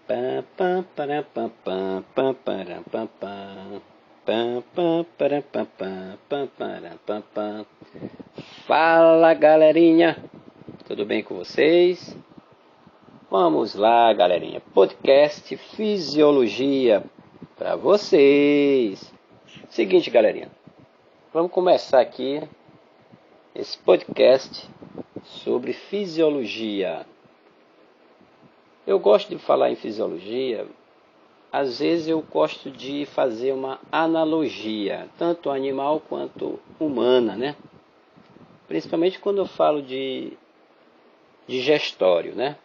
Pá, pá, para, pá, pá, pá, para, pá, pá. Pá, pá, para, pá, pá, pá, para, pá, pá. Fala, galerinha, tudo bem com vocês? Vamos lá, galerinha, podcast Fisiologia para vocês. Seguinte, galerinha, vamos começar aqui esse podcast sobre fisiologia. Eu gosto de falar em fisiologia. Às vezes eu gosto de fazer uma analogia, tanto animal quanto humana, né? Principalmente quando eu falo de digestório, né?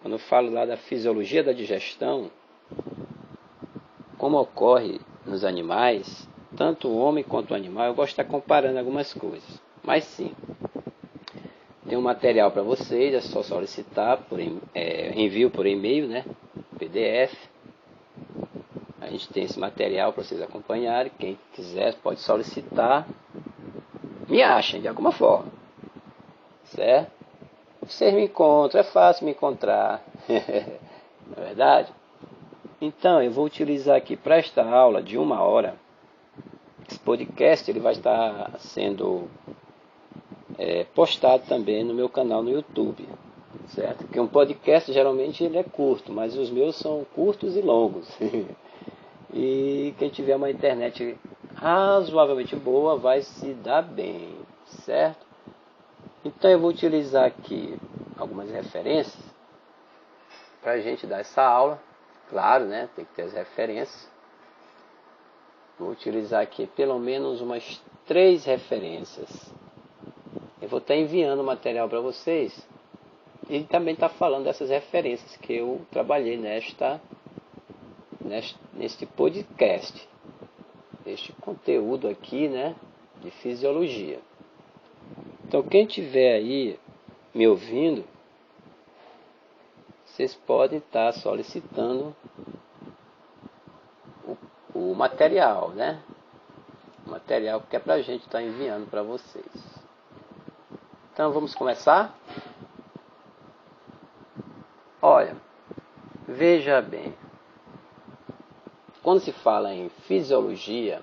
Quando eu falo lá da fisiologia da digestão, como ocorre nos animais, tanto o homem quanto o animal, eu gosto de estar comparando algumas coisas. Mas sim, tem um material para vocês, é só solicitar, envio por e-mail, né? PDF. A gente tem esse material para vocês acompanharem. Quem quiser pode solicitar. Me achem de alguma forma. Certo? Vocês me encontram, é fácil me encontrar. Não é verdade? Então, eu vou utilizar aqui para esta aula de 1 hora. Esse podcast ele vai estar sendo postado também no meu canal no YouTube. Certo? Porque um podcast geralmente ele é curto, mas os meus são curtos e longos. E quem tiver uma internet razoavelmente boa vai se dar bem, certo? Então eu vou utilizar aqui algumas referências para a gente dar essa aula. Claro, né? Tem que ter as referências. Vou utilizar aqui pelo menos umas 3 referências. Eu vou estar enviando material para vocês. E também está falando dessas referências que eu trabalhei neste podcast, este conteúdo aqui, né, de fisiologia. Então, quem tiver aí me ouvindo, vocês podem estar solicitando o material, né? O material que é para a gente estar enviando para vocês. Então, vamos começar? Olha, veja bem. Quando se fala em fisiologia,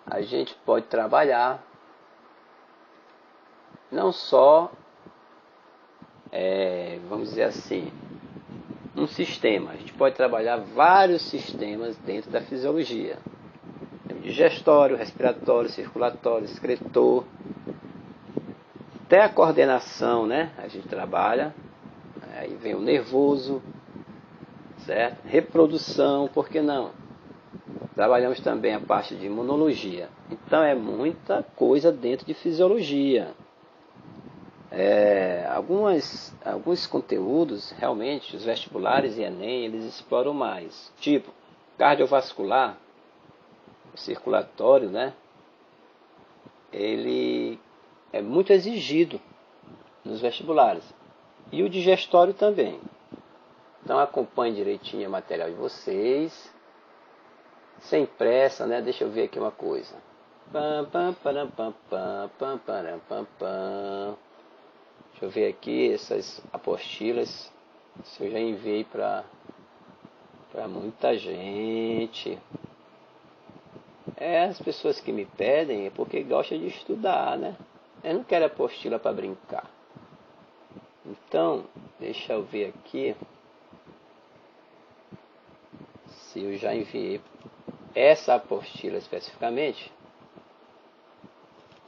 a gente pode trabalhar não só, vamos dizer assim, um sistema. A gente pode trabalhar vários sistemas dentro da fisiologia. Digestório, respiratório, circulatório, excretor. Até a coordenação, né? A gente trabalha. Aí vem o nervoso, certo? Reprodução, por que não? Trabalhamos também a parte de imunologia. Então é muita coisa dentro de fisiologia. Alguns conteúdos, realmente, os vestibulares e Enem, eles exploram mais. Tipo, cardiovascular, circulatório, né? Ele é muito exigido nos vestibulares. E o digestório também. Então acompanhe direitinho o material de vocês. Sem pressa, né? Deixa eu ver aqui uma coisa. Deixa eu ver aqui essas apostilas. Se eu já enviei para muita gente. As pessoas que me pedem é porque gostam de estudar, né? Eu não quero apostila para brincar. Então, deixa eu ver aqui se eu já enviei essa apostila especificamente.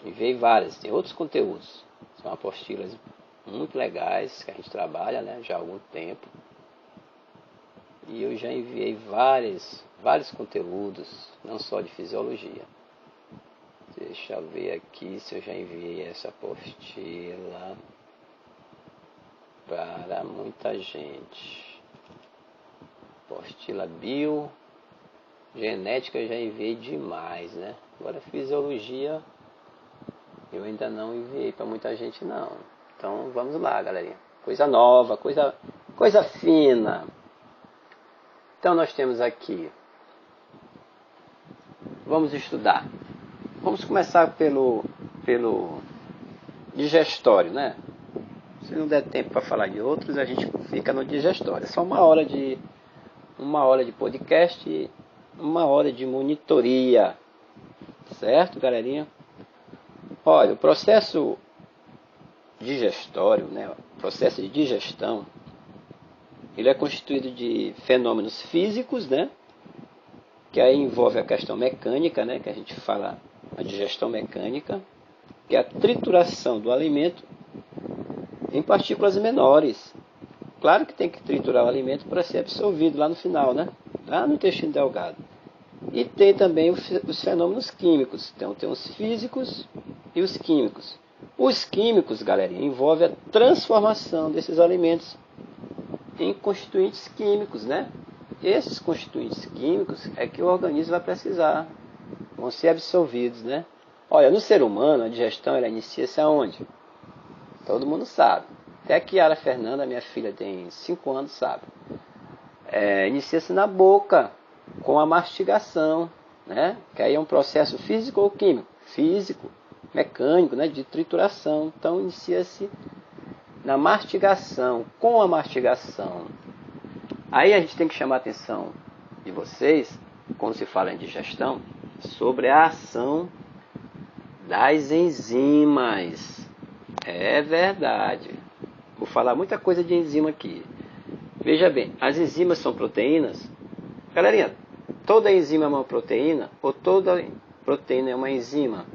Enviei várias, tem outros conteúdos. São apostilas muito legais que a gente trabalha, né, já há algum tempo. E eu já enviei vários conteúdos, não só de fisiologia. Deixa eu ver aqui se eu já enviei essa apostila para muita gente. Apostila biogenética eu já enviei demais, né? Agora fisiologia eu ainda não enviei para muita gente não. Então vamos lá, galerinha. Coisa nova, coisa fina. Então nós temos aqui. Vamos estudar. Vamos começar pelo digestório, né? Se não der tempo para falar de outros, a gente fica no digestório. É só uma hora de podcast e uma hora de monitoria. Certo, galerinha? Olha, o processo digestório, né, o processo de digestão, ele é constituído de fenômenos físicos, né, que aí envolve a questão mecânica, né, que a gente fala a digestão mecânica, que é a trituração do alimento em partículas menores. Claro que tem que triturar o alimento para ser absorvido lá no final, né, lá no intestino delgado. E tem também os fenômenos químicos. Então tem os físicos e os químicos. Os químicos, galerinha, envolvem a transformação desses alimentos em constituintes químicos, né? Esses constituintes químicos é que o organismo vai precisar, vão ser absorvidos, né? Olha, no ser humano, a digestão ela inicia-se aonde? Todo mundo sabe. Até que a Fernanda, minha filha, tem 5 anos, sabe. Inicia-se na boca, com a mastigação, né? Que aí é um processo físico ou químico? Físico, mecânico, né? De trituração. Então, inicia-se na mastigação, com a mastigação. Aí a gente tem que chamar a atenção de vocês, quando se fala em digestão, sobre a ação das enzimas. É verdade. Vou falar muita coisa de enzima aqui. Veja bem, as enzimas são proteínas. Galerinha, toda enzima é uma proteína ou toda proteína é uma enzima?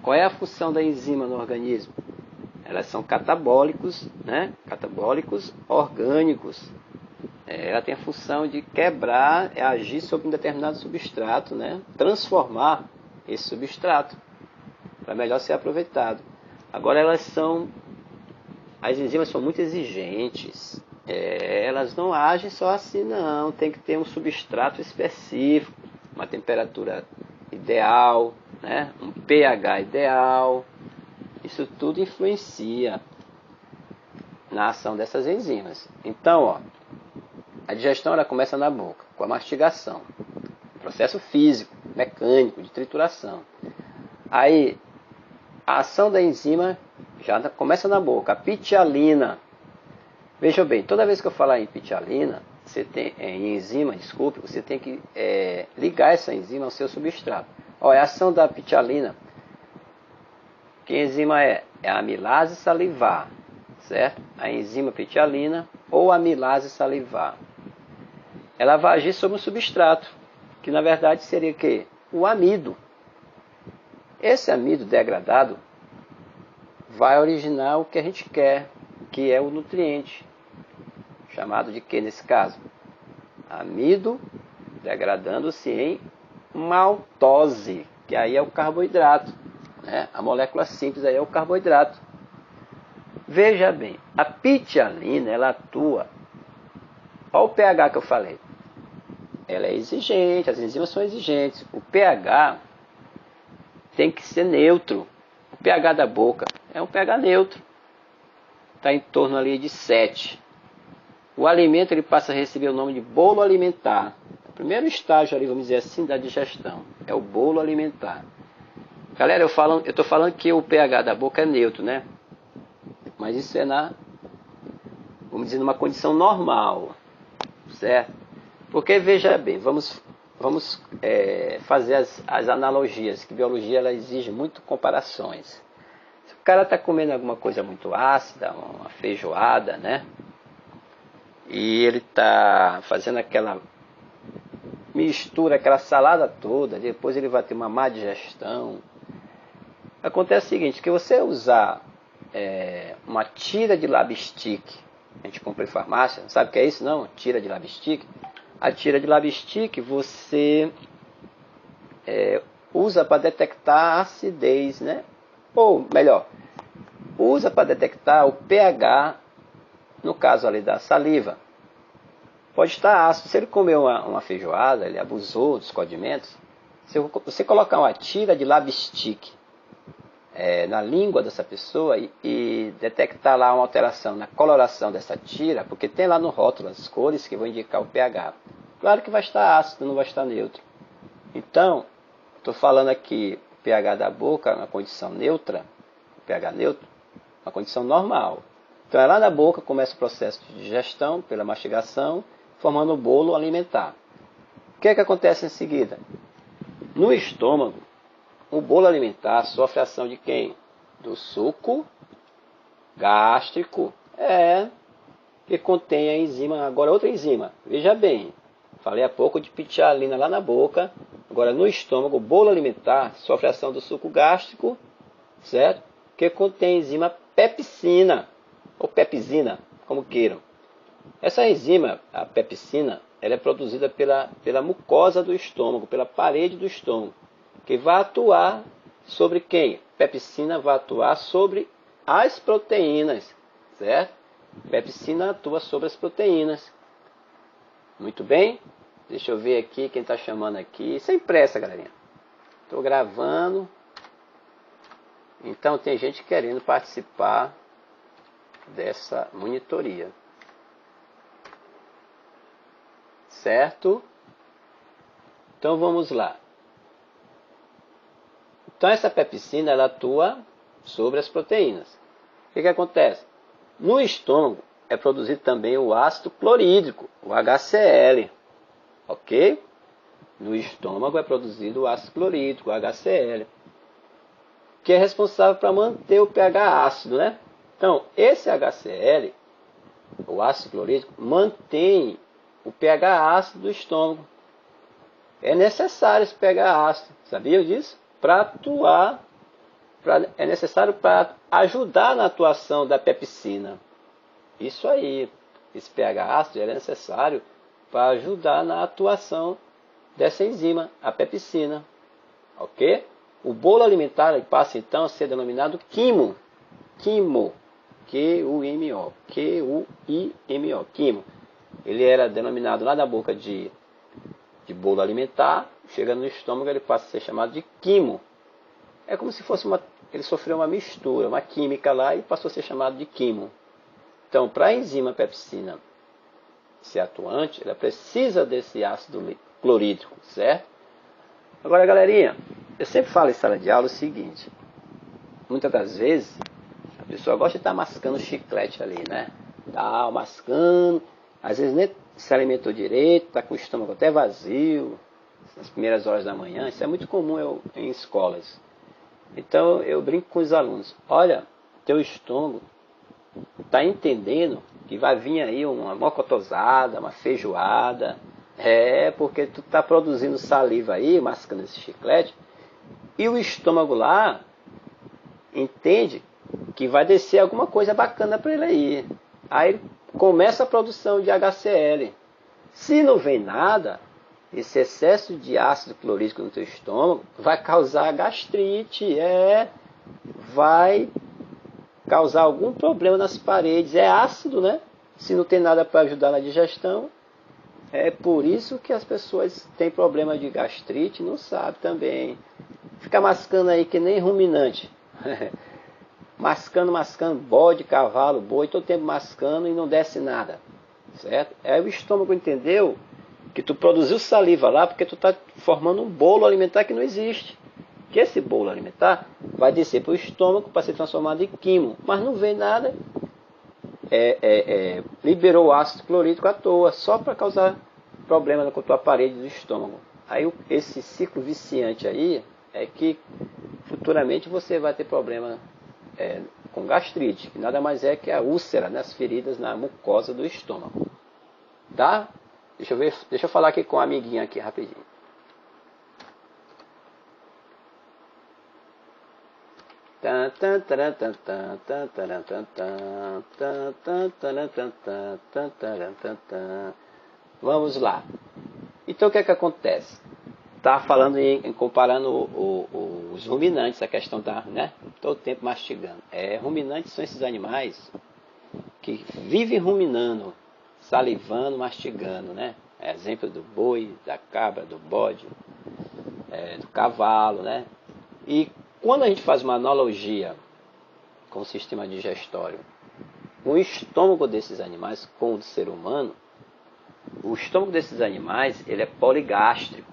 Qual é a função da enzima no organismo? Elas são catabólicos, né? Catabólicos orgânicos. Ela tem a função de quebrar, agir sobre um determinado substrato, né? Transformar esse substrato para melhor ser aproveitado. Agora as enzimas são muito exigentes. Elas não agem só assim, não. Tem que ter um substrato específico, uma temperatura ideal, né? Um pH ideal. Isso tudo influencia na ação dessas enzimas. Então, ó, a digestão ela começa na boca, com a mastigação. Processo físico, mecânico, de trituração. Aí, a ação da enzima já começa na boca. A pitialina. Veja bem, toda vez que eu falar em pitialina, em enzima, desculpe, você tem que ligar essa enzima ao seu substrato. Olha, a ação da pitialina. Que enzima é? É a amilase salivar, certo? A enzima pitialina ou amilase salivar. Ela vai agir sobre o substrato, que na verdade seria o quê? O amido. Esse amido degradado vai originar o que a gente quer, que é o nutriente, chamado de quê nesse caso? Amido degradando-se em maltose, que aí é o carboidrato. A molécula simples aí é o carboidrato. Veja bem, a pitialina, ela atua. Olha o pH que eu falei. Ela é exigente, as enzimas são exigentes. O pH tem que ser neutro. O pH da boca é um pH neutro. Está em torno ali de 7. O alimento ele passa a receber o nome de bolo alimentar. O primeiro estágio ali, vamos dizer assim, da digestão. É o bolo alimentar. Galera, eu estou falando que o pH da boca é neutro, né? Mas isso é vamos dizer, numa condição normal, certo? Porque, veja bem, vamos fazer as analogias, que biologia ela exige muito comparações. Se o cara está comendo alguma coisa muito ácida, uma feijoada, né? E ele está fazendo aquela mistura, aquela salada toda, depois ele vai ter uma má digestão. Acontece o seguinte, que você usar uma tira de labstick, a gente compra em farmácia, sabe o que é isso não? Tira de labstick. A tira de labstick você usa para detectar a acidez, né? Ou melhor, usa para detectar o pH, no caso ali da saliva. Pode estar ácido. Se ele comeu uma feijoada, ele abusou dos condimentos, se você colocar uma tira de labstick na língua dessa pessoa e detectar lá uma alteração na coloração dessa tira, porque tem lá no rótulo as cores que vão indicar o pH. Claro que vai estar ácido, não vai estar neutro. Então, estou falando aqui o pH da boca na condição neutra, o pH neutro, uma condição normal. Então é lá na boca começa o processo de digestão pela mastigação, formando o bolo alimentar. O que é que acontece em seguida? No estômago, o bolo alimentar sofre a ação de quem? Do suco gástrico. Que contém a enzima. Agora outra enzima. Veja bem, falei há pouco de pitialina lá na boca. Agora no estômago, o bolo alimentar sofre a ação do suco gástrico, certo? Que contém a enzima pepsina, ou pepsina, como queiram. Essa enzima, a pepsina, ela é produzida pela mucosa do estômago, pela parede do estômago, que vai atuar sobre quem? Pepsina vai atuar sobre as proteínas, certo? Pepsina atua sobre as proteínas. Muito bem? Deixa eu ver aqui quem está chamando aqui. Sem pressa, galerinha. Estou gravando. Então tem gente querendo participar dessa monitoria. Certo? Então vamos lá. Então essa pepsina ela atua sobre as proteínas. O que acontece? No estômago é produzido também o ácido clorídrico, o HCl. Ok? No estômago é produzido o ácido clorídrico, o HCl, que é responsável para manter o pH ácido, né? Então, esse HCl, o ácido clorídrico, mantém o pH ácido do estômago. É necessário esse pH ácido, sabia disso? Para atuar, é necessário para ajudar na atuação da pepsina. Isso aí, esse pH ácido é necessário para ajudar na atuação dessa enzima, a pepsina. Ok? O bolo alimentar passa então a ser denominado quimo. Quimo. Q-U-M-O. Q-U-I-M-O. Quimo. Ele era denominado lá na boca de bolo alimentar, chega no estômago ele passa a ser chamado de quimo. É como se fosse ele sofreu uma mistura, uma química lá e passou a ser chamado de quimo. Então, para a enzima pepsina ser atuante, ela precisa desse ácido clorídrico, certo? Agora, galerinha, eu sempre falo em sala de aula o seguinte: muitas das vezes a pessoa gosta de estar mascando chiclete ali, né? Tá mascando, às vezes nem se alimentou direito, está com o estômago até vazio, nas primeiras horas da manhã. Isso é muito comum em escolas. Então eu brinco com os alunos: olha, teu estômago está entendendo que vai vir aí uma mocotosada, uma feijoada, porque tu está produzindo saliva aí, mascando esse chiclete, e o estômago lá entende que vai descer alguma coisa bacana para ele aí. Aí começa a produção de HCl. Se não vem nada, esse excesso de ácido clorídrico no teu estômago vai causar gastrite, vai causar algum problema nas paredes. É ácido, né? Se não tem nada para ajudar na digestão, é por isso que as pessoas têm problema de gastrite, não sabe também. Fica mascando aí que nem ruminante. mascando, bode, cavalo, boi, todo tempo mascando e não desce nada. Certo? Aí o estômago entendeu que tu produziu saliva lá porque tu está formando um bolo alimentar que não existe. Que esse bolo alimentar vai descer para o estômago para ser transformado em quimo. Mas não vem nada, liberou o ácido clorídrico à toa, só para causar problema com a tua parede do estômago. Aí esse ciclo viciante aí é que futuramente você vai ter problema com gastrite, que nada mais é que a úlcera nas feridas na mucosa do estômago. Tá? Deixa eu falar aqui com a amiguinha aqui rapidinho. Vamos lá. Então o que é que acontece? Tá falando comparando os ruminantes, a questão da, né? Todo tempo mastigando. Ruminantes são esses animais que vivem ruminando, salivando, mastigando, né? Exemplo do boi, da cabra, do bode, do cavalo, né? E quando a gente faz uma analogia com o sistema digestório, o estômago desses animais com o do ser humano, o estômago desses animais ele é poligástrico.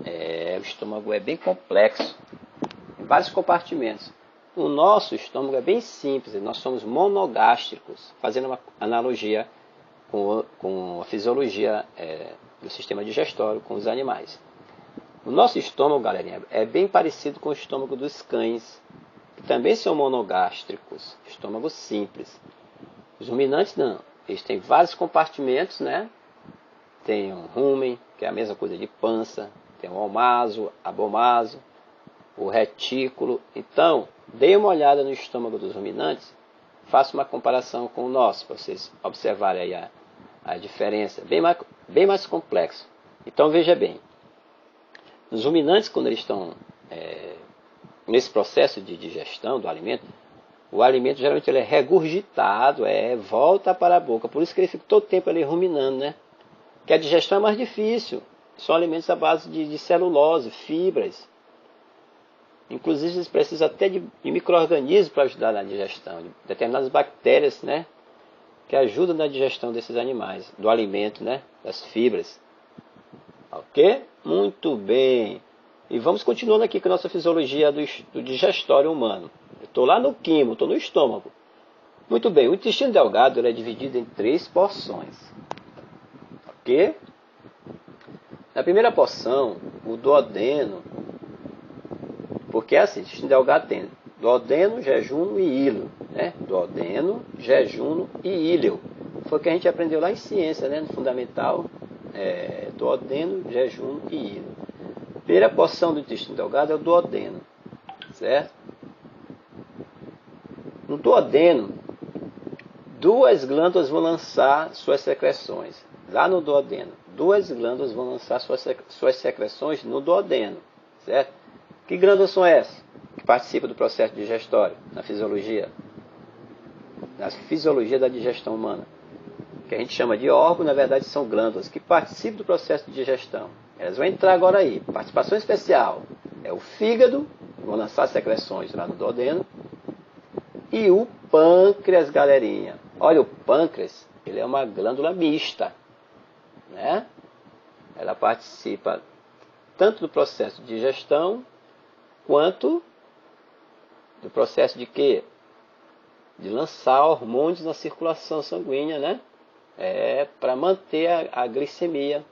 O estômago é bem complexo, em vários compartimentos. o nosso estômago é bem simples, nós somos monogástricos, fazendo uma analogia com a fisiologia do sistema digestório, com os animais. O nosso estômago, galerinha, é bem parecido com o estômago dos cães, que também são monogástricos, estômago simples. Os ruminantes não, eles têm vários compartimentos, né? Tem um rumen, que é a mesma coisa de pança, tem o omaso, abomaso, o retículo. Então, dê uma olhada no estômago dos ruminantes, faça uma comparação com o nosso, para vocês observarem aí a diferença, bem mais complexo. Então, veja bem, nos ruminantes, quando eles estão nesse processo de digestão do alimento, o alimento geralmente ele é regurgitado, volta para a boca, por isso que ele fica todo tempo ali ruminando, né? Que a digestão é mais difícil, são alimentos à base de celulose, fibras. Inclusive, eles precisam até de micro-organismos para ajudar na digestão, de determinadas bactérias, né? Que ajudam na digestão desses animais, do alimento, né? Das fibras. Ok? Muito bem. E vamos continuando aqui com a nossa fisiologia do digestório humano. Eu estou lá no quimo, estou no estômago. Muito bem, o intestino delgado ele é dividido em 3 porções. Ok? Na primeira porção, o duodeno, porque é assim, o intestino delgado tem duodeno, jejuno e íleo. Né? Duodeno, jejuno e íleo. Foi o que a gente aprendeu lá em ciência, né? No fundamental. Duodeno, jejuno e íleo. A primeira porção do intestino delgado é o duodeno, certo? No duodeno, 2 glândulas vão lançar suas secreções. Lá no duodeno, 2 glândulas vão lançar suas secreções no duodeno, certo? Que glândulas são essas? Que participam do processo digestório, na fisiologia da digestão humana. Que a gente chama de órgão, na verdade são glândulas que participam do processo de digestão. Elas vão entrar agora aí. Participação especial é o fígado, vão lançar secreções lá no duodeno, e o pâncreas, galerinha. Olha, o pâncreas, ele é uma glândula mista, né? Ela participa tanto do processo de digestão, quanto do processo de quê? De lançar hormônios na circulação sanguínea, né? Para manter a glicemia.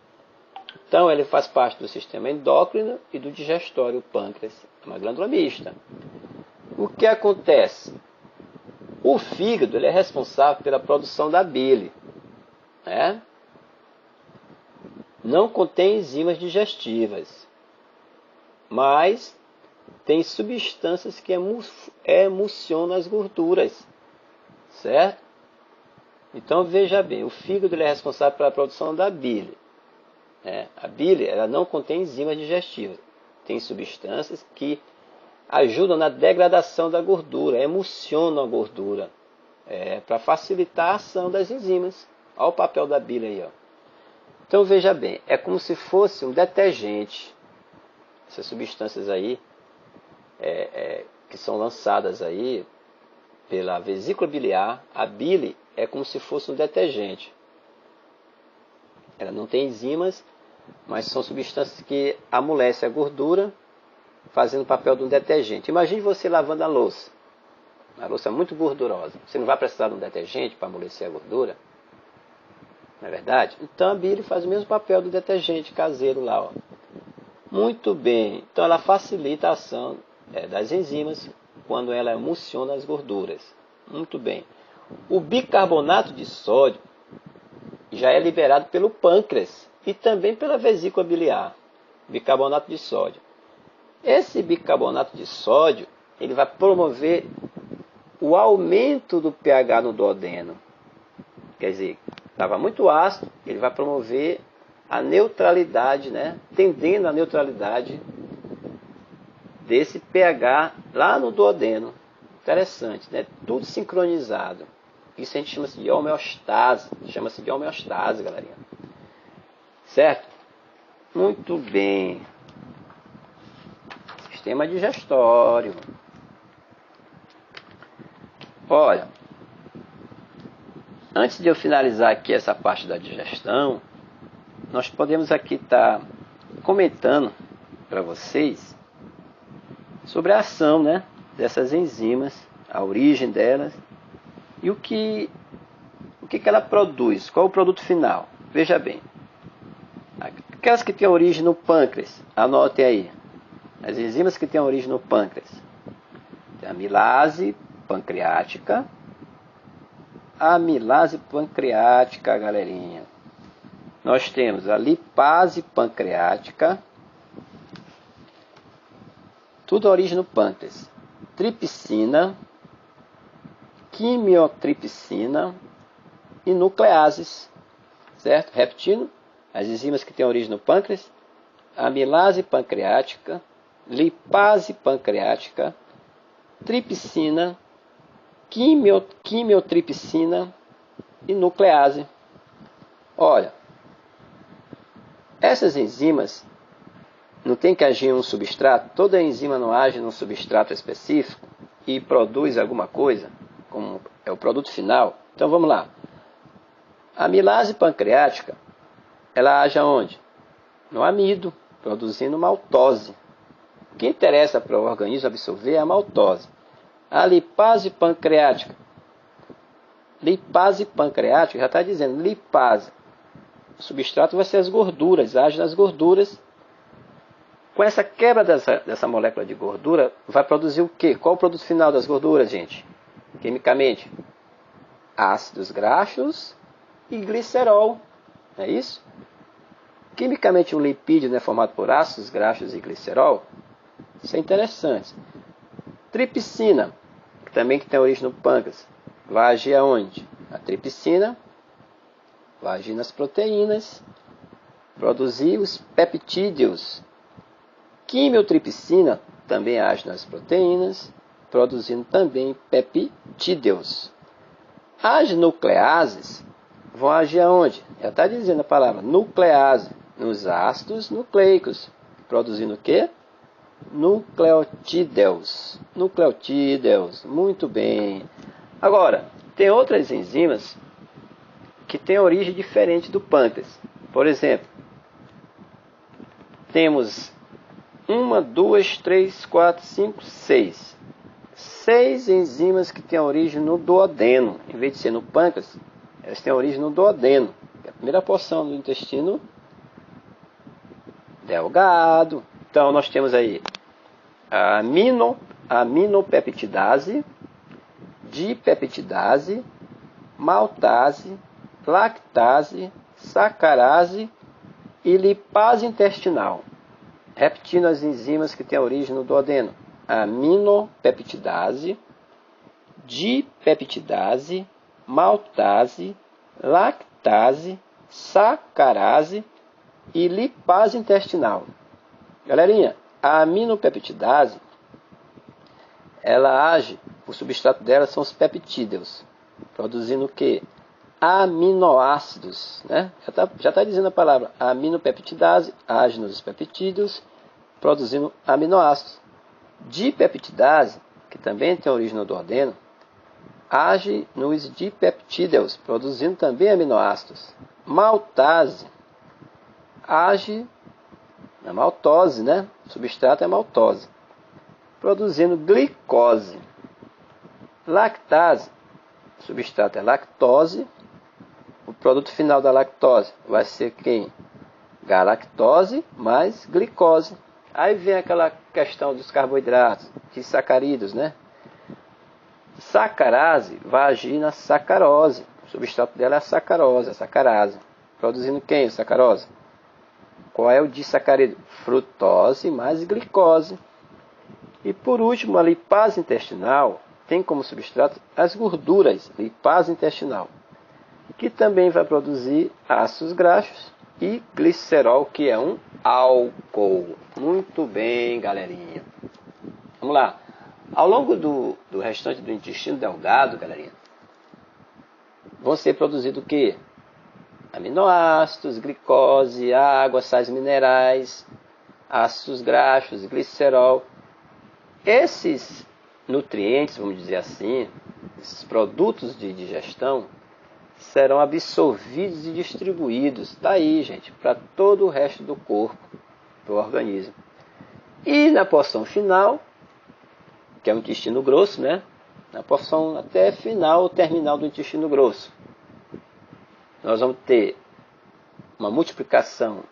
Então, ele faz parte do sistema endócrino e do digestório, o pâncreas. É uma glândula mista. O que acontece? O fígado ele é responsável pela produção da bile. Né? Não contém enzimas digestivas, mas tem substâncias que emulsionam as gorduras. Certo? Então, veja bem, o fígado ele é responsável pela produção da bile. A bile ela não contém enzimas digestivas. Tem substâncias que ajudam na degradação da gordura, emulsionam a gordura, para facilitar a ação das enzimas. Olha o papel da bile aí. Ó. Então, veja bem, é como se fosse um detergente. Essas substâncias aí, que são lançadas aí pela vesícula biliar, a bile é como se fosse um detergente. Ela não tem enzimas, mas são substâncias que amolecem a gordura, fazendo o papel de um detergente. Imagine você lavando a louça. A louça é muito gordurosa. Você não vai precisar de um detergente para amolecer a gordura? Não é verdade? Então a bile faz o mesmo papel do detergente caseiro lá. Ó. Muito bem. Então ela facilita a ação das enzimas quando ela emulsiona as gorduras. Muito bem. O bicarbonato de sódio já é liberado pelo pâncreas e também pela vesícula biliar. Bicarbonato de sódio. Esse bicarbonato de sódio ele vai promover o aumento do pH no duodeno. Quer dizer, estava muito ácido, ele vai promover a neutralidade, né? Tendendo à neutralidade desse pH lá no duodeno. Interessante, né? Tudo sincronizado. Isso a gente chama de homeostase. Chama-se de homeostase, galerinha. Certo? Muito bem. Sistema digestório. Olha, antes de eu finalizar aqui essa parte da digestão, nós podemos aqui estar comentando para vocês sobre a ação, né, dessas enzimas, a origem delas e o que ela produz, qual é o produto final. Veja bem, aquelas que têm origem no pâncreas, anotem aí, as enzimas que têm origem no pâncreas. Tem a amilase pancreática, galerinha. Nós temos a lipase pancreática, tudo origem no pâncreas. Tripsina, quimiotripsina e nucleases, certo? Repetindo, as enzimas que têm origem no pâncreas, amilase pancreática, lipase pancreática, tripsina, quimiotripsina e nuclease. Olha, essas enzimas não tem que agir em um substrato, toda enzima não age num substrato específico e produz alguma coisa, como é o produto final. Então vamos lá. A amilase pancreática, ela age aonde? No amido, produzindo maltose. O que interessa para o organismo absorver é a maltose. A lipase pancreática já está dizendo, lipase. O substrato vai ser as gorduras, age nas gorduras. Com essa quebra dessa molécula de gordura, vai produzir o quê? Qual o produto final das gorduras, gente? Quimicamente, ácidos graxos e glicerol. É isso? Quimicamente, um lipídio é formado por ácidos graxos e glicerol. Isso é interessante. Tripsina, que também tem origem no pâncreas, vai agir aonde? A tripsina vai agir nas proteínas, produzir os peptídeos. Quimiotripsina também age nas proteínas, produzindo também peptídeos. As nucleases vão agir aonde? Já está dizendo a palavra nuclease, nos ácidos nucleicos, produzindo o quê? Nucleotídeos. Muito bem. Agora, tem outras enzimas que têm origem diferente do pâncreas. Por exemplo, temos 1, 2, 3, 4, 5, 6. 6 enzimas que têm origem no duodeno. Em vez de ser no pâncreas, elas têm origem no duodeno, que é a primeira porção do intestino delgado. Então, nós temos aí a aminopeptidase, dipeptidase, maltase, lactase, sacarase e lipase intestinal. Repetindo as enzimas que têm origem no duodeno: aminopeptidase, dipeptidase, maltase, lactase, sacarase e lipase intestinal. Galerinha, a aminopeptidase, ela age, o substrato dela são os peptídeos, produzindo o quê? Aminoácidos, né? Já tá dizendo a palavra. A aminopeptidase age nos peptídeos, produzindo aminoácidos. Dipeptidase, que também tem origem no duodeno, age nos dipeptídeos, produzindo também aminoácidos. Maltase age na maltose, né? O substrato é maltose, produzindo glicose. Lactase, o substrato é lactose, o produto final da lactose vai ser quem? Galactose mais glicose. Aí vem aquela questão dos carboidratos, de sacarídeos, né? Sacarase vai agir na sacarose. O substrato dela é a sacarose, a sacarase. Produzindo quem, a sacarose? Qual é o disacarídeo? Frutose mais glicose. E por último, a lipase intestinal tem como substrato as gorduras, lipase intestinal, que também vai produzir ácidos graxos e glicerol, que é um álcool. Muito bem, galerinha. Vamos lá. Ao longo do restante do intestino delgado, galerinha, vão ser produzidos o quê? Aminoácidos, glicose, água, sais minerais, ácidos graxos, glicerol. Esses nutrientes, vamos dizer assim, esses produtos de digestão, serão absorvidos e distribuídos, daí, gente, para todo o resto do corpo, do organismo. E na porção final, que é o intestino grosso, né? Na porção até final ou terminal do intestino grosso. Nós vamos ter uma multiplicação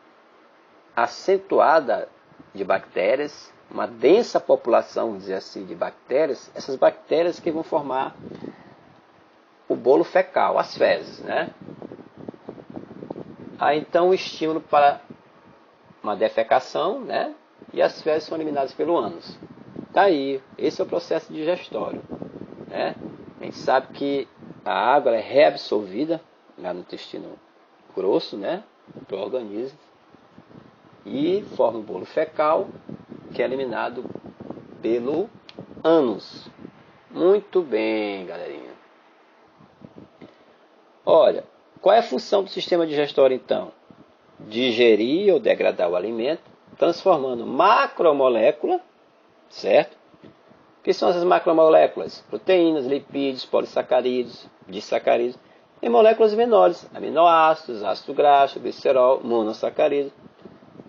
acentuada de bactérias, uma densa população, vamos dizer assim, de bactérias, essas bactérias que vão formar o bolo fecal, as fezes, né? Aí então o estímulo para uma defecação, né? E as fezes são eliminadas pelo ânus. Daí, esse é o processo digestório, né? A gente sabe que a água é reabsorvida lá no intestino grosso, né? Do organismo. E forma o bolo fecal, que é eliminado pelo ânus. Muito bem, galerinha. Olha, qual é a função do sistema digestório, então? Digerir ou degradar o alimento, transformando macromolécula, certo? O que são essas macromoléculas? Proteínas, lipídios, polissacarídeos, disacarídeos, em moléculas menores, aminoácidos, ácido graxo, glicerol, monossacarídeos.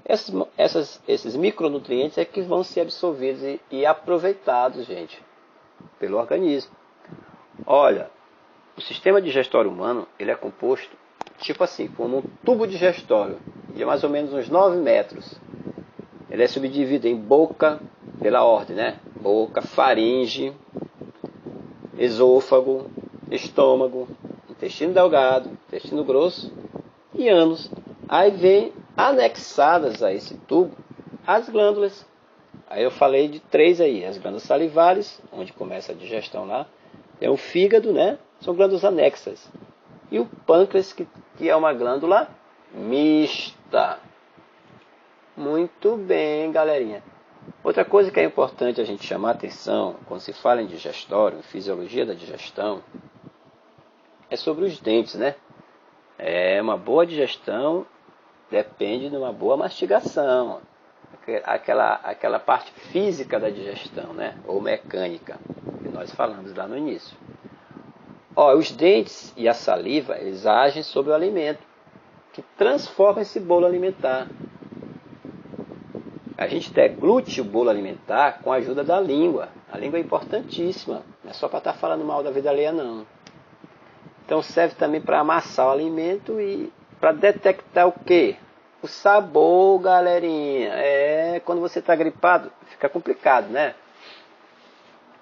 Esses micronutrientes é que vão ser absorvidos e aproveitados, gente, pelo organismo. Olha, o sistema digestório humano, ele é composto, tipo assim, como um tubo digestório, de mais ou menos uns 9 metros. Ele é subdividido em boca, pela ordem, né? Boca, faringe, esôfago, estômago, intestino delgado, intestino grosso e ânus. Aí vem anexadas a esse tubo as glândulas. Aí eu falei de 3 aí, as glândulas salivares, onde começa a digestão lá. Tem o fígado, né? São glândulas anexas. E o pâncreas, que é uma glândula mista. Muito bem, galerinha. Outra coisa que é importante a gente chamar a atenção, quando se fala em digestório, em fisiologia da digestão, é sobre os dentes, né? Uma boa digestão depende de uma boa mastigação. Aquela parte física da digestão, né? Ou mecânica, que nós falamos lá no início. Os dentes e a saliva, eles agem sobre o alimento, que transforma esse bolo alimentar. A gente deglute o bolo alimentar com a ajuda da língua. A língua é importantíssima, não é só para estar falando mal da vida alheia, não. Então serve também para amassar o alimento e para detectar o quê? O sabor, galerinha. Quando você está gripado, fica complicado, né?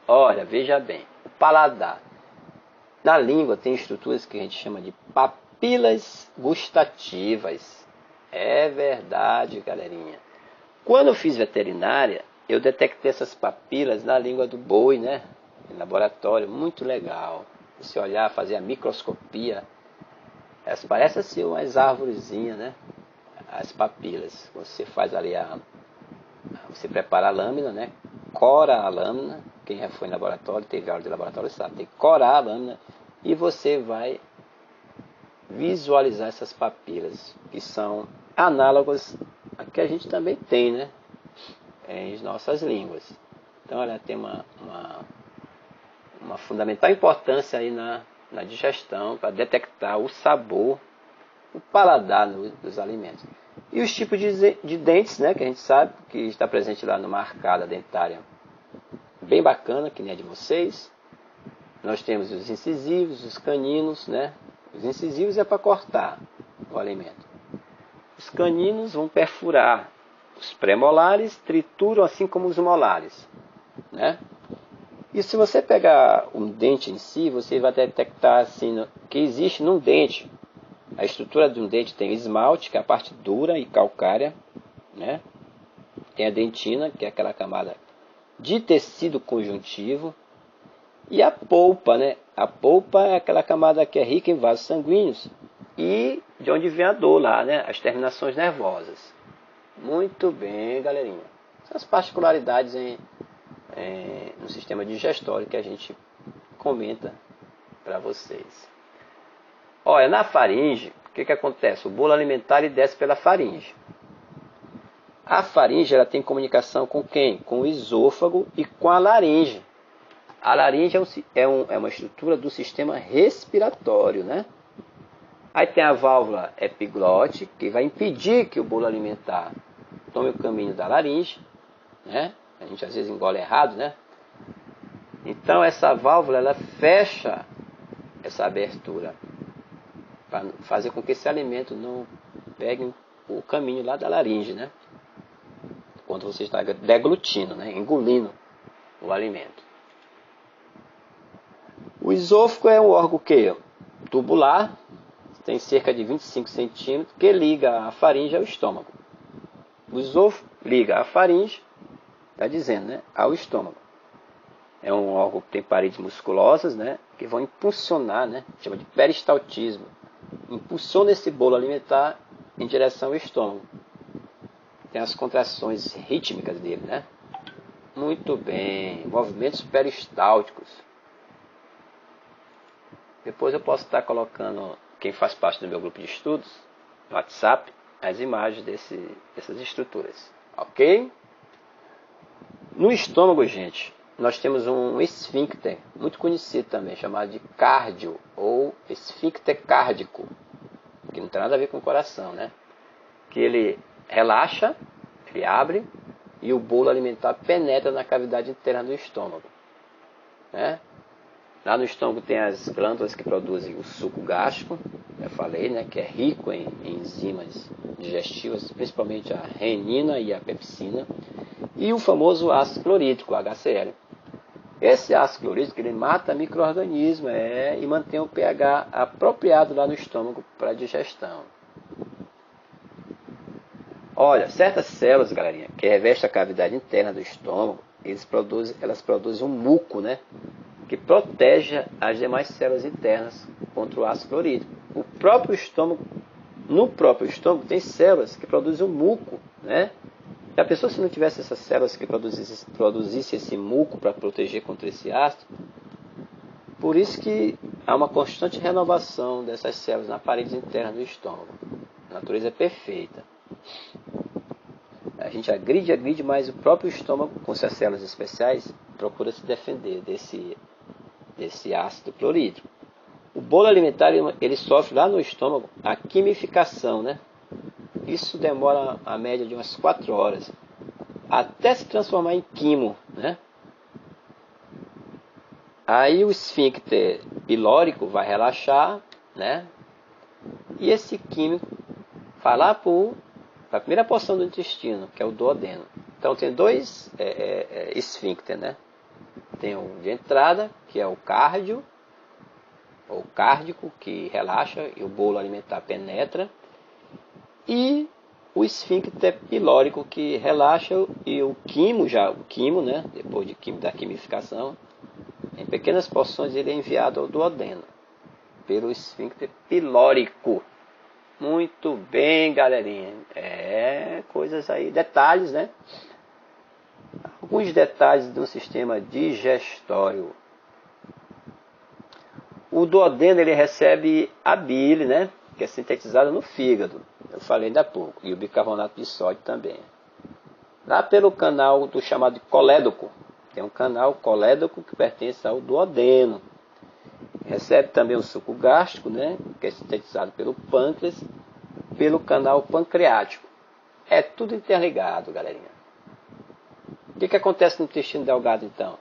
Olha, veja bem, o paladar. Na língua tem estruturas que a gente chama de papilas gustativas. É verdade, galerinha. Quando eu fiz veterinária, eu detectei essas papilas na língua do boi, né? Em laboratório, muito legal. Se olhar, fazer a microscopia, elas parecem assim umas árvorezinhas, né? As papilas. Você faz ali você prepara a lâmina, né? Cora a lâmina. Quem já foi em laboratório, teve aula de laboratório, sabe. Tem que corar a lâmina e você vai visualizar essas papilas, que são análogas a que a gente também tem, né? Em nossas línguas. Então ela tem uma fundamental importância aí na digestão, para detectar o sabor, o paladar dos alimentos. E os tipos de dentes, né, que a gente sabe, que está presente lá numa arcada dentária bem bacana, que nem a de vocês. Nós temos os incisivos, os caninos, né? Os incisivos é para cortar o alimento. Os caninos vão perfurar os pré-molares, trituram assim como os molares, né? E se você pegar um dente em si, você vai detectar assim, que existe num dente. A estrutura de um dente tem o esmalte, que é a parte dura e calcária, né? Tem a dentina, que é aquela camada de tecido conjuntivo. E a polpa, né? A polpa é aquela camada que é rica em vasos sanguíneos e de onde vem a dor lá, né? As terminações nervosas. Muito bem, galerinha. São as particularidades no sistema digestório que a gente comenta para vocês. Olha, na faringe, o que acontece? O bolo alimentar ele desce pela faringe. A faringe ela tem comunicação com quem? Com o esôfago e com a laringe. A laringe é uma estrutura do sistema respiratório, né? Aí tem a válvula epiglote, que vai impedir que o bolo alimentar tome o caminho da laringe, né? A gente às vezes engole errado, né? Então essa válvula ela fecha essa abertura para fazer com que esse alimento não pegue o caminho lá da laringe, né? Quando você está deglutindo, né? Engolindo o alimento. O esôfago é um órgão que tubular, tem cerca de 25 centímetros, que liga a faringe ao estômago. O esôfago liga a faringe, está dizendo, né? Ao estômago. É um órgão que tem paredes musculosas, né? Que vão impulsionar, né? Chama de peristaltismo. Impulsiona esse bolo alimentar em direção ao estômago. Tem as contrações rítmicas dele, né? Muito bem. Movimentos peristálticos. Depois eu posso estar colocando, quem faz parte do meu grupo de estudos, no WhatsApp, as imagens dessas estruturas. Ok? No estômago, gente, nós temos um esfíncter, muito conhecido também, chamado de cardio, ou esfíncter cárdico, que não tem nada a ver com o coração, né? Que ele relaxa, ele abre, e o bolo alimentar penetra na cavidade interna do estômago, né? Lá no estômago tem as glândulas que produzem o suco gástrico, já falei, né, que é rico em enzimas digestivas, principalmente a renina e a pepsina, e o famoso ácido clorídrico, HCl. Esse ácido clorídrico ele mata micro-organismos e mantém o pH apropriado lá no estômago para a digestão. Olha, certas células, galerinha, que revestem a cavidade interna do estômago, elas produzem um muco, né? Que protege as demais células internas contra o ácido clorídrico. No próprio estômago tem células que produzem um muco, né? E a pessoa, se não tivesse essas células que produzissem esse muco para proteger contra esse ácido, por isso que há uma constante renovação dessas células na parede interna do estômago. A natureza é perfeita. A gente agride, mas o próprio estômago, com suas células especiais, procura se defender desse ácido clorídrico. O bolo alimentar ele sofre lá no estômago a quimificação, né? Isso demora a média de umas 4 horas até se transformar em quimo, né? Aí o esfíncter pilórico vai relaxar, né? E esse químico vai lá para a primeira porção do intestino, que é o duodeno. Então tem dois esfíncter, né? Tem o de entrada, que é o cardio, ou cárdico, que relaxa e o bolo alimentar penetra. E o esfíncter pilórico, que relaxa, e o quimo, né? Depois da quimificação, em pequenas porções ele é enviado ao duodeno, pelo esfíncter pilórico. Muito bem, galerinha. Coisas aí, detalhes, né? Alguns detalhes do sistema digestório. O duodeno ele recebe a bile, né? Que é sintetizada no fígado. Eu falei ainda há pouco. E o bicarbonato de sódio também. Lá pelo canal do chamado colédoco. Tem um canal colédoco que pertence ao duodeno. Recebe também o suco gástrico, né? Que é sintetizado pelo pâncreas, pelo canal pancreático. É tudo interligado, galerinha. O que acontece no intestino delgado, então?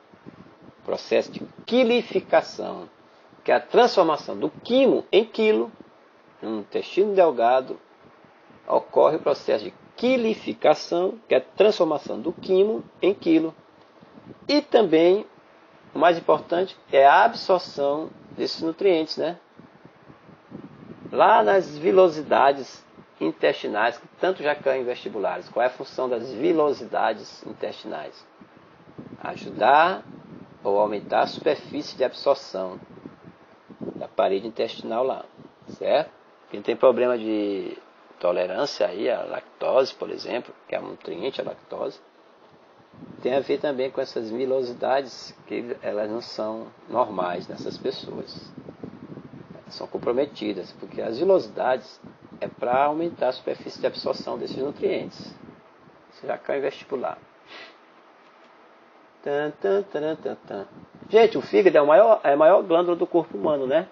Processo de quilificação, que é a transformação do quimo em quilo. No intestino delgado ocorre o processo de quilificação, que é a transformação do quimo em quilo. E também, o mais importante, é a absorção desses nutrientes, né? Lá nas vilosidades intestinais, que tanto já caem em vestibulares. Qual é a função das vilosidades intestinais? Ajudar ou aumentar a superfície de absorção da parede intestinal lá, certo? Quem tem problema de tolerância aí à lactose, por exemplo, que é um nutriente, a lactose, tem a ver também com essas vilosidades, que elas não são normais nessas pessoas. Elas são comprometidas, porque as vilosidades é para aumentar a superfície de absorção desses nutrientes. Isso já cai em vestibular. Gente, o fígado é a maior glândula do corpo humano, né?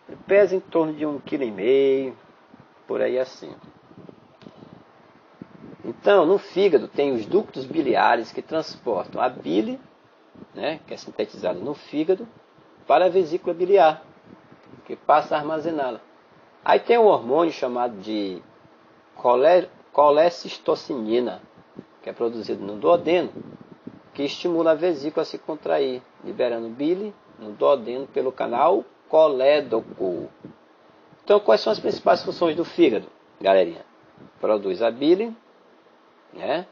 Ele pesa em torno de 1,5 kg, por aí assim. Então, no fígado tem os ductos biliares que transportam a bile né, que é sintetizada no fígado, para a vesícula biliar, que passa a armazená-la. Aí tem um hormônio chamado de colecistocinina, que é produzido no duodeno, que estimula a vesícula a se contrair, liberando bile no duodeno pelo canal colédoco. Então, quais são as principais funções do fígado, galerinha? Produz a bile, né?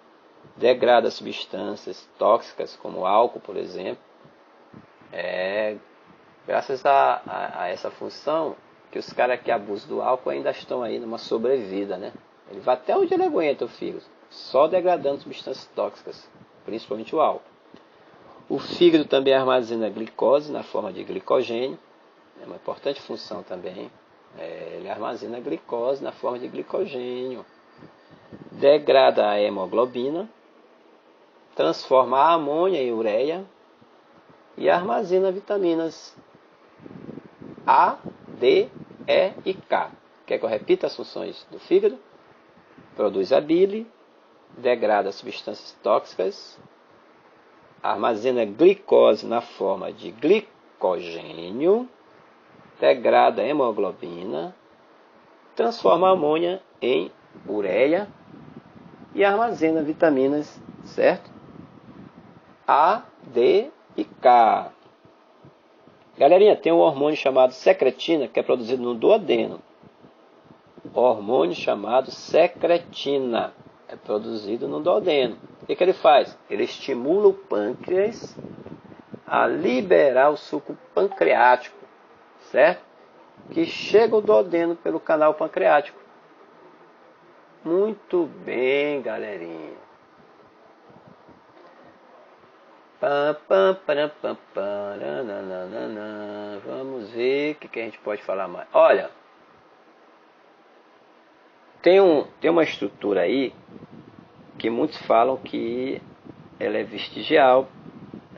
Degrada substâncias tóxicas, como álcool, por exemplo. Graças a essa função, que os caras que abusam do álcool ainda estão aí numa sobrevida, né? Ele vai até onde ele aguenta, o fígado, só degradando substâncias tóxicas, principalmente o álcool. O fígado também armazena glicose na forma de glicogênio, é uma importante função também. Ele armazena glicose na forma de glicogênio, degrada a hemoglobina, transforma a amônia em ureia e armazena vitaminas A, D, E e K. Quer que eu repita as funções do fígado? Produz a bile, degrada substâncias tóxicas, armazena glicose na forma de glicogênio, degrada a hemoglobina, transforma a amônia em ureia e armazena vitaminas, certo? A, D e K. Galerinha, tem um hormônio chamado secretina, que é produzido no duodeno. Hormônio chamado secretina é produzido no duodeno. O que ele faz? Ele estimula o pâncreas a liberar o suco pancreático, certo? Que chega ao duodeno pelo canal pancreático. Muito bem, galerinha. Vamos ver o que a gente pode falar mais. Olha, tem uma estrutura aí que muitos falam que ela é vestigial.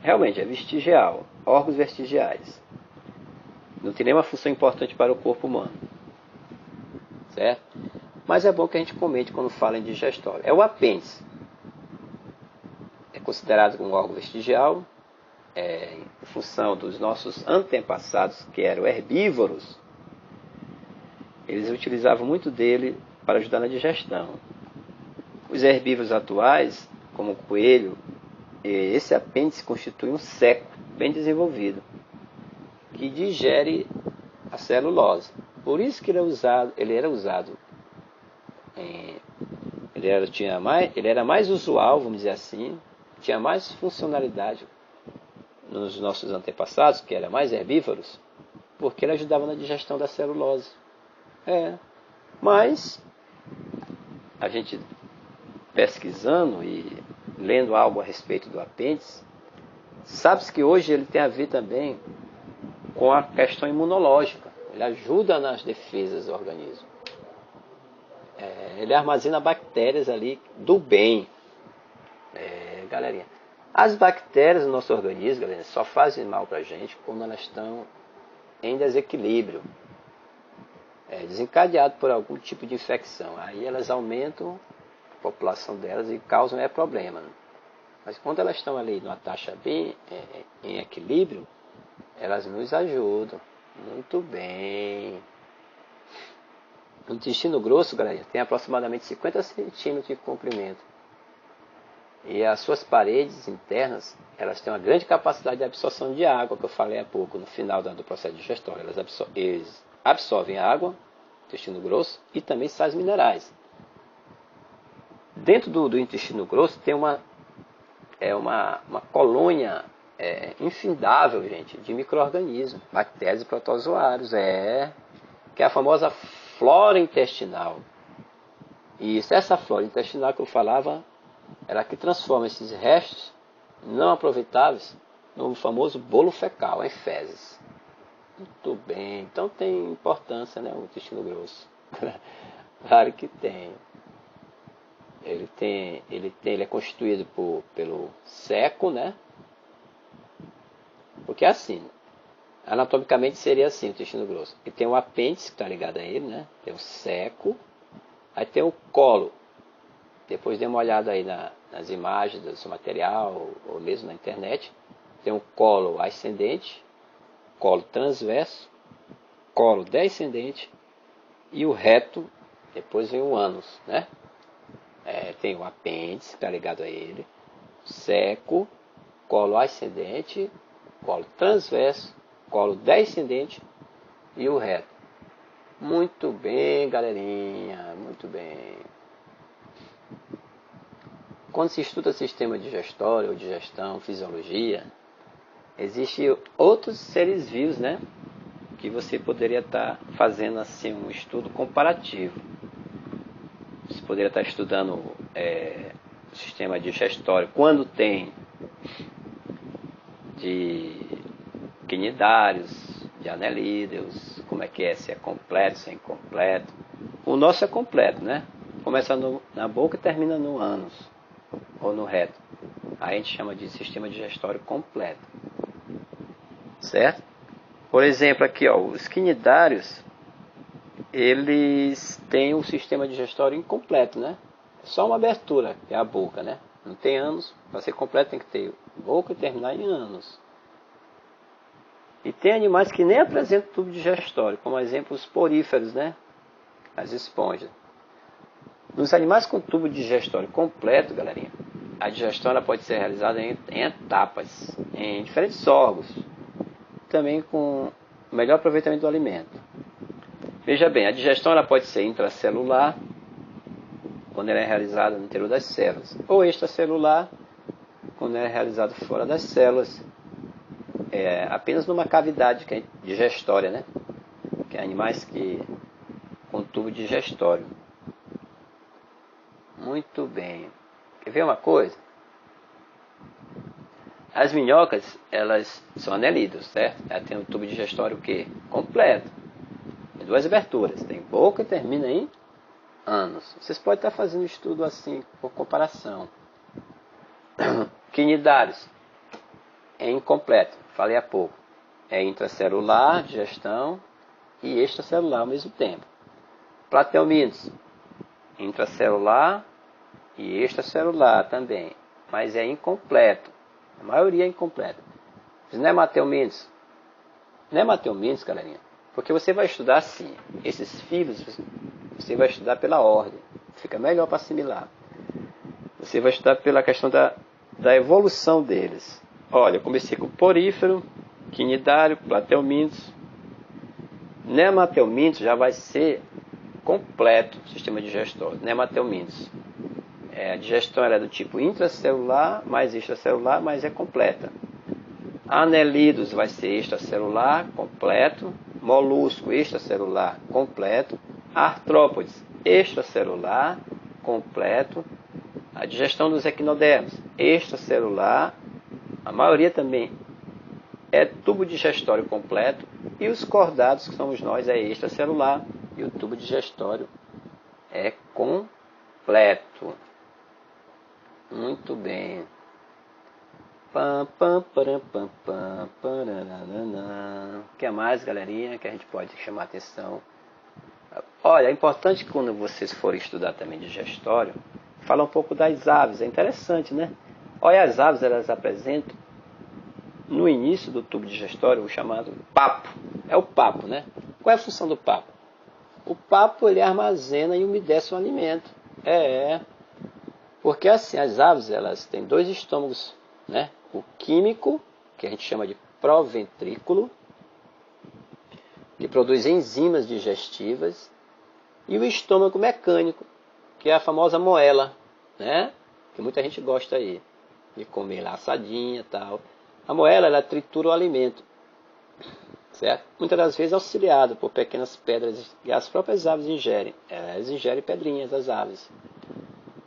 Realmente é vestigial, órgãos vestigiais. Não tem nenhuma função importante para o corpo humano, certo? Mas é bom que a gente comente quando fala em digestório. É o apêndice. É considerado como um órgão vestigial, em função dos nossos antepassados, que eram herbívoros. Eles utilizavam muito dele para ajudar na digestão. Os herbívoros atuais, como o coelho, esse apêndice constitui um seco bem desenvolvido, que digere a celulose. Por isso que ele era mais usual, vamos dizer assim, tinha mais funcionalidade nos nossos antepassados, que eram mais herbívoros, porque ele ajudava na digestão da celulose. Mas a gente pesquisando e lendo algo a respeito do apêndice, sabe-se que hoje ele tem a ver também com a questão imunológica. Ele ajuda nas defesas do organismo. Ele armazena bactérias ali do bem. Galerinha, as bactérias no nosso organismo, galerinha, só fazem mal para a gente quando elas estão em desequilíbrio, desencadeado por algum tipo de infecção. Aí elas aumentam a população delas e causam problema. Né? Mas quando elas estão ali numa taxa bem em equilíbrio, elas nos ajudam. Muito bem. O intestino grosso, galera, tem aproximadamente 50 centímetros de comprimento. E as suas paredes internas, elas têm uma grande capacidade de absorção de água, que eu falei há pouco, no final do processo digestório. Eles absorvem água, intestino grosso, e também sais minerais. Dentro do intestino grosso tem uma colônia infindável, gente, de micro-organismos, bactérias e protozoários, que é a famosa flora intestinal. E essa flora intestinal que eu falava, ela que transforma esses restos não aproveitáveis no famoso bolo fecal, em fezes. Muito bem, então tem importância, né, o intestino grosso. Claro que tem. Ele é constituído pelo seco, né? Porque é assim, anatomicamente seria assim o intestino grosso. E tem o apêndice que está ligado a ele, né? Tem o seco, aí tem o colo. Depois dê uma olhada aí nas imagens do seu material, ou mesmo na internet. tem um colo ascendente, colo transverso, colo descendente e o reto, depois vem o ânus, né? Tem o apêndice, que está ligado a ele, seco, colo ascendente, colo transverso, colo descendente e o reto. Muito bem, galerinha, muito bem. Quando se estuda sistema digestório ou digestão, fisiologia, existem outros seres vivos, né? Que você poderia estar fazendo assim um estudo comparativo. Você poderia estar estudando o sistema digestório, quando tem de quinidários, de anelídeos, como é que é, se é completo, se é incompleto. O nosso é completo, né? Começa na boca e termina no ânus, ou no reto. Aí a gente chama de sistema digestório completo. Certo? Por exemplo, aqui, ó, os quinidários, eles têm um sistema digestório incompleto, né? É só uma abertura, que é a boca, né? Não tem ânus, para ser completo tem que ter boca e terminar em ânus. E tem animais que nem apresentam tubo digestório, como exemplo os poríferos, né? As esponjas. Nos animais com tubo digestório completo, galerinha, a digestão ela pode ser realizada em etapas, em diferentes órgãos, também com o melhor aproveitamento do alimento. Veja bem, a digestão ela pode ser intracelular, quando ela é realizada no interior das células, ou extracelular, quando ela é realizada fora das células, apenas numa cavidade que é digestória, né? Que é animais com tubo digestório. Muito bem. Quer ver uma coisa? As minhocas, elas são anelídeos, certo? Ela tem um tubo digestório o quê? Completo. Tem duas aberturas. Tem boca e termina em ânus. Vocês podem estar fazendo um estudo assim, por comparação. Quinidários. É incompleto. Falei há pouco. É intracelular, digestão e extracelular ao mesmo tempo. Plateumintos. Intracelular e extracelular também. Mas é incompleto. A maioria é incompleta. Os nemateumintos. Nemateumintos, galerinha, porque você vai estudar assim. Esses filos, você vai estudar pela ordem. Fica melhor para assimilar. Você vai estudar pela questão da evolução deles. Olha, eu comecei com porífero, quinidário, plateumintos. Nemateumintos já vai ser completo o sistema digestório. Nemateumintos. A digestão é do tipo intracelular, mais extracelular, mas é completa. Anelídeos vai ser extracelular, completo. Molusco, extracelular, completo. Artrópodes, extracelular, completo. A digestão dos equinodermos, extracelular. A maioria também é tubo digestório completo. E os cordados, que somos nós, é extracelular. E o tubo digestório é completo. Muito bem. O que mais, galerinha, que a gente pode chamar a atenção? Olha, é importante que quando vocês forem estudar também digestório, falar um pouco das aves. É interessante, né? Olha, as aves, elas apresentam no início do tubo digestório o chamado papo. É o papo, né? Qual é a função do papo? O papo, ele armazena e umedece o alimento. Porque assim, as aves, elas têm dois estômagos, né? O químico, que a gente chama de proventrículo, que produz enzimas digestivas, e o estômago mecânico, que é a famosa moela, né? Que muita gente gosta aí de comer lá assadinha e tal. A moela, ela tritura o alimento, certo? Muitas das vezes auxiliado por pequenas pedras que as próprias aves ingerem. Elas ingerem pedrinhas das aves.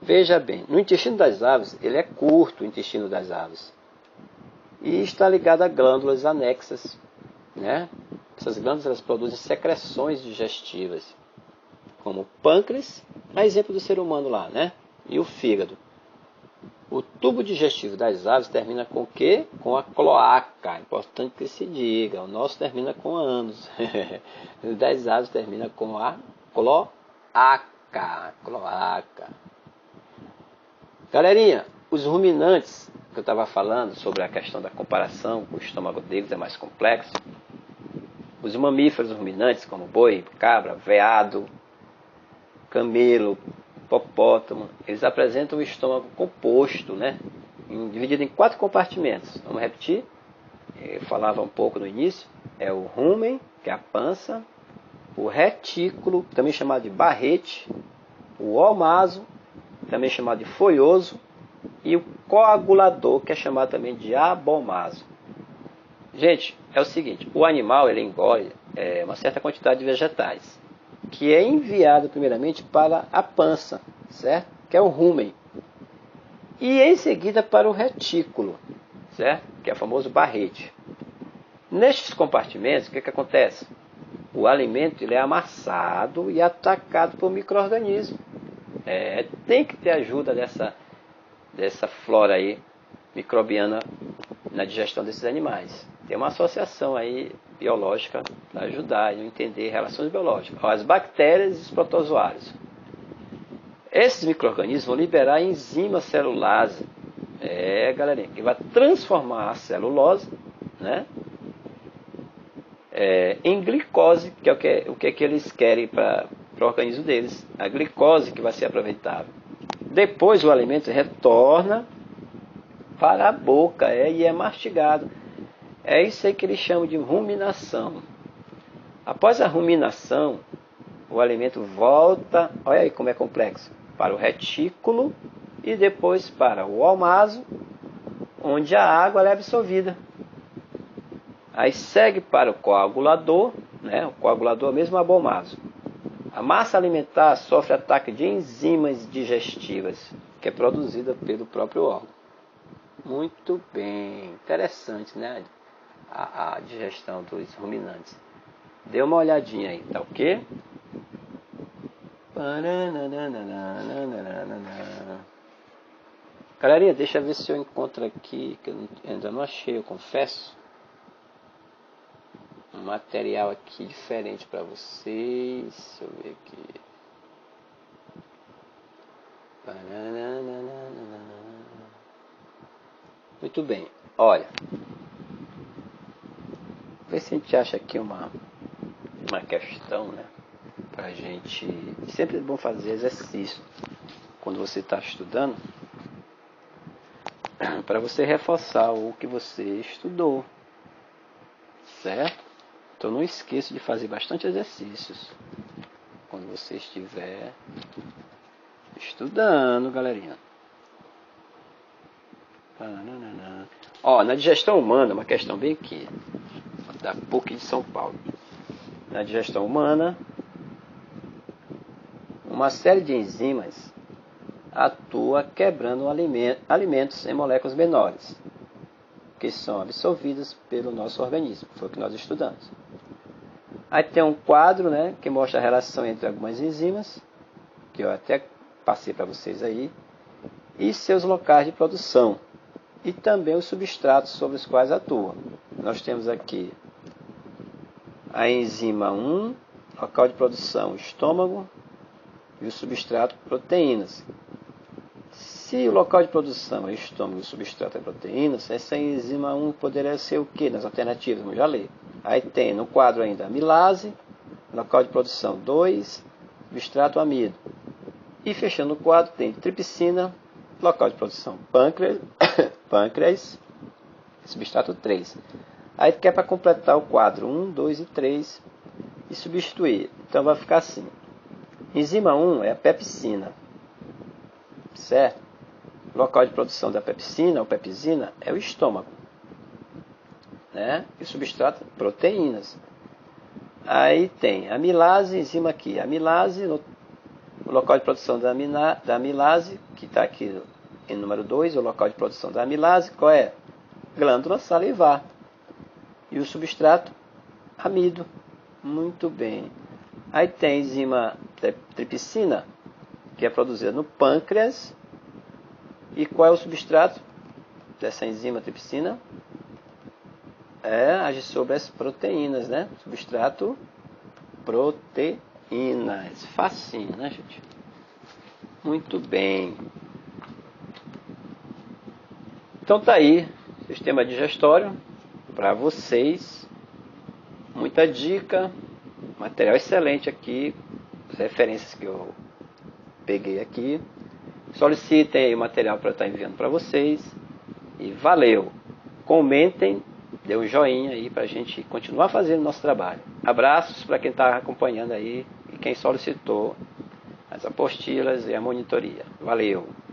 Veja bem, no intestino das aves, ele é curto, o intestino das aves. E está ligado a glândulas anexas, né? Essas glândulas, elas produzem secreções digestivas, como o pâncreas, a exemplo do ser humano lá, né? E o fígado. O tubo digestivo das aves termina com o quê? Com a cloaca. Importante que se diga. O nosso termina com ânus. O das aves termina com a cloaca. Galerinha, os ruminantes, que eu estava falando sobre a questão da comparação, o estômago deles é mais complexo. Os mamíferos ruminantes, como boi, cabra, veado, camelo, hipopótamo, eles apresentam o estômago composto, né? Dividido em 4 compartimentos. Vamos repetir? Eu falava um pouco no início. É o rumen, que é a pança, o retículo, também chamado de barrete, o omaso, também chamado de folhoso, e o coagulador, que é chamado também de abomaso. Gente, é o seguinte, o animal ele engole uma certa quantidade de vegetais, que é enviado primeiramente para a pança, certo? Que é o rumen. E em seguida para o retículo, certo? Que é o famoso barrete. Nestes compartimentos, o que acontece? O alimento ele é amassado e atacado por micro-organismos. Tem que ter ajuda dessa flora aí microbiana na digestão desses animais. Tem uma associação aí biológica para ajudar a entender relações biológicas. As bactérias e os protozoários. Esses micro-organismos vão liberar enzima celulase, galerinha, que vai transformar a celulose, né, em glicose, que é o que eles querem para o organismo deles. A glicose que vai ser aproveitável. Depois o alimento retorna para a boca e é mastigado. É isso aí que eles chamam de ruminação. Após a ruminação, o alimento volta, olha aí como é complexo, para o retículo e depois para o omaso, onde a água é absorvida. Aí segue para o coagulador, né? O coagulador é mesmo abomaso. A massa alimentar sofre ataque de enzimas digestivas, que é produzida pelo próprio órgão. Muito bem, interessante, né? A digestão dos ruminantes. Dê uma olhadinha aí, tá ok? Galerinha, deixa eu ver se eu encontro aqui, que eu ainda não achei, eu confesso. Um material aqui diferente para vocês. Deixa eu ver aqui. Muito bem, olha. Vê se a gente acha aqui uma questão, né? Pra gente. Sempre é bom fazer exercício quando você está estudando, para você reforçar o que você estudou, certo? Então não esqueça de fazer bastante exercícios quando você estiver estudando, galerinha. Na digestão humana, uma questão bem aqui, da PUC de São Paulo. Na digestão humana, uma série de enzimas atua quebrando alimentos em moléculas menores, que são absorvidas pelo nosso organismo. Foi o que nós estudamos. Aí tem um quadro, né, que mostra a relação entre algumas enzimas, que eu até passei para vocês aí, e seus locais de produção, e também os substratos sobre os quais atuam. Nós temos aqui a enzima 1, local de produção, estômago, e o substrato, proteínas. Se o local de produção é estômago e o substrato é proteínas, essa enzima 1 poderia ser o que nas alternativas? Vamos já ler. Aí tem no quadro ainda amilase, local de produção 2, substrato amido. E fechando o quadro tem tripsina, local de produção pâncreas, substrato 3. Aí quer para completar o quadro 1, 2 e 3 e substituir. Então vai ficar assim. Enzima 1 é a pepsina, certo? O local de produção da pepsina ou pepsina é o estômago, né? E o substrato, proteínas. Aí tem amilase, enzima aqui. Amilase, o local de produção da amilase, que está aqui em número 2, o local de produção da amilase, qual é? Glândula salivar. E o substrato, amido. Muito bem. Aí tem enzima tripsina, que é produzida no pâncreas. E qual é o substrato dessa enzima tripsina? Age sobre as proteínas, né? Substrato, proteínas. Facinho, né, gente? Muito bem. Então tá aí, sistema digestório para vocês. Muita dica, material excelente aqui, as referências que eu peguei aqui. Solicitem aí o material para eu estar enviando para vocês. E valeu! Comentem, dê um joinha aí para a gente continuar fazendo o nosso trabalho. Abraços para quem está acompanhando aí e quem solicitou as apostilas e a monitoria. Valeu!